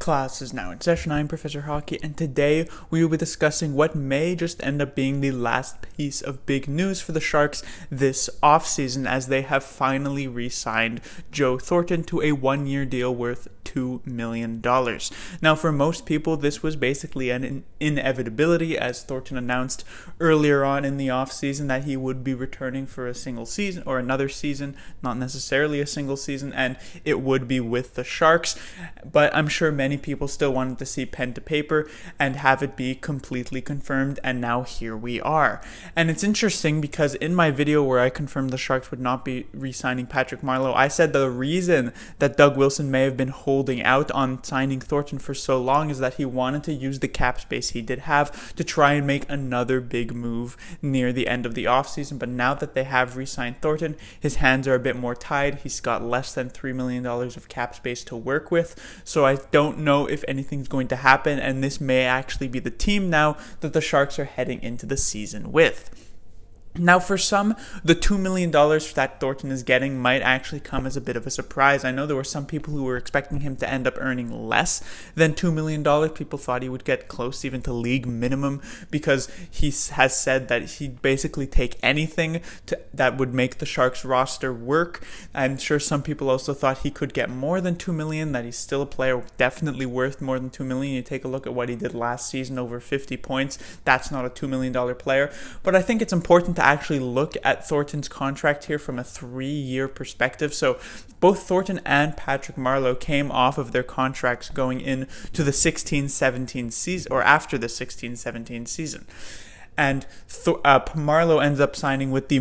Class is now in session. I'm Professor Hockey, and today we will be discussing what may just end up being the last piece of big news for the Sharks this offseason, as they have finally re-signed Joe Thornton to a one-year deal worth $2 million. Now, for most people, this was basically an inevitability, as Thornton announced earlier on in the offseason that he would be returning for a single season or another season, not necessarily a single season, and it would be with the Sharks. But I'm sure many people still wanted to see pen to paper and have it be completely confirmed, and now here we are. And it's interesting because in my video where I confirmed the Sharks would not be re-signing Patrick Marleau, I said the reason that Doug Wilson may have been holding out on signing Thornton for so long is that he wanted to use the cap space he did have to try and make another big move near the end of the offseason. But now that they have re-signed Thornton, his hands are a bit more tied. He's got less than $3 million of cap space to work with, so I don't know if anything's going to happen, and this may actually be the team now that the Sharks are heading into the season with. Now, for some, the $2 million that Thornton is getting might actually come as a bit of a surprise. I know there were some people who were expecting him to end up earning less than $2 million. People thought he would get close even to league minimum, because he has said that he'd basically take anything that would make the Sharks roster work. I'm sure some people also thought he could get more than $2 million, that he's still a player definitely worth more than $2 million. You take a look at what he did last season, over 50 points. That's not a $2 million player. But I think it's important to actually look at Thorntons' contract here from a 3-year perspective. So both Thornton and Patrick Marleau came off of their contracts going into the 16-17 season, or after the 16-17 season. And Marleau ends up signing with the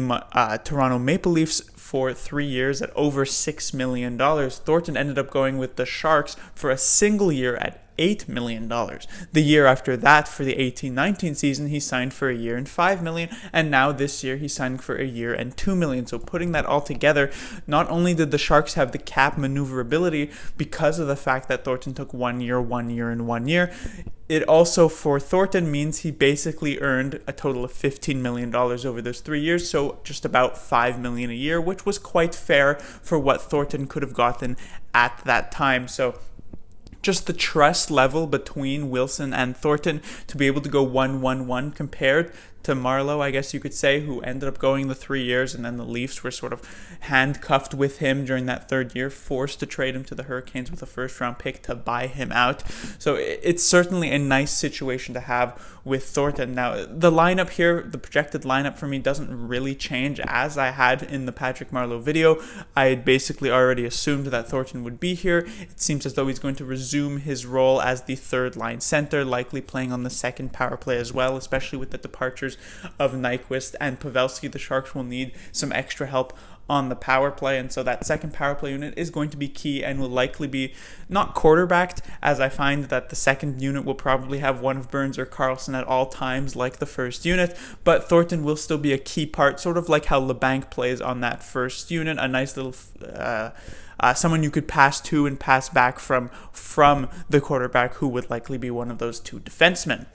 Toronto Maple Leafs for 3 years at over $6 million. Thornton ended up going with the Sharks for a single year at $8 million. The year after that, for the 18-19 season, he signed for a year and $5 million, and now this year he's signing for a year and $2 million. So putting that all together, not only did the Sharks have the cap maneuverability because of the fact that Thornton took 1 year, 1 year, and 1 year, it also, for Thornton, means he basically earned a total of $15 million over those 3 years, so just about $5 million a year, which was quite fair for what Thornton could have gotten at that time. So just the trust level between Wilson and Thornton to be able to go 1-1-1 compared to Marleau, I guess you could say, who ended up going the 3 years, and then the Leafs were sort of handcuffed with him during that third year, forced to trade him to the Hurricanes with a first-round pick to buy him out. So it's certainly a nice situation to have with Thornton. Now, the lineup here, the projected lineup for me, doesn't really change as I had in the Patrick Marleau video. I had basically already assumed that Thornton would be here. It seems as though he's going to resume his role as the third-line center, likely playing on the second power play as well, especially with the departures of Nyquist and Pavelski. The Sharks will need some extra help on the power play, and so that second power play unit is going to be key and will likely be not quarterbacked, as I find that the second unit will probably have one of Burns or Carlson at all times like the first unit, but Thornton will still be a key part, sort of like how LeBanc plays on that first unit, a nice little someone you could pass to and pass back from the quarterback, who would likely be one of those two defensemen.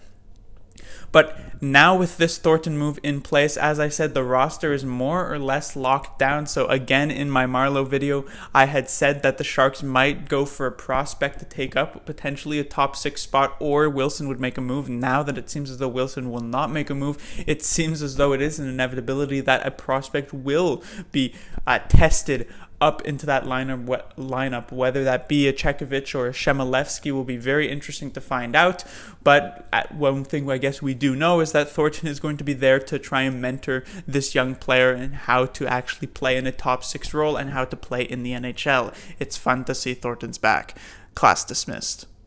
But now with this Thornton move in place, as I said, the roster is more or less locked down. So again, in my Marleau video, I had said that the Sharks might go for a prospect to take up potentially a top 6 spot, or Wilson would make a move. Now that it seems as though Wilson will not make a move, it seems as though it is an inevitability that a prospect will be tested up into that lineup, whether that be a Chekovich or a Shemalevsky will be very interesting to find out. But one thing I guess we do know is that Thornton is going to be there to try and mentor this young player in how to actually play in a top 6 role and how to play in the NHL. It's fun to see Thornton's back. Class dismissed.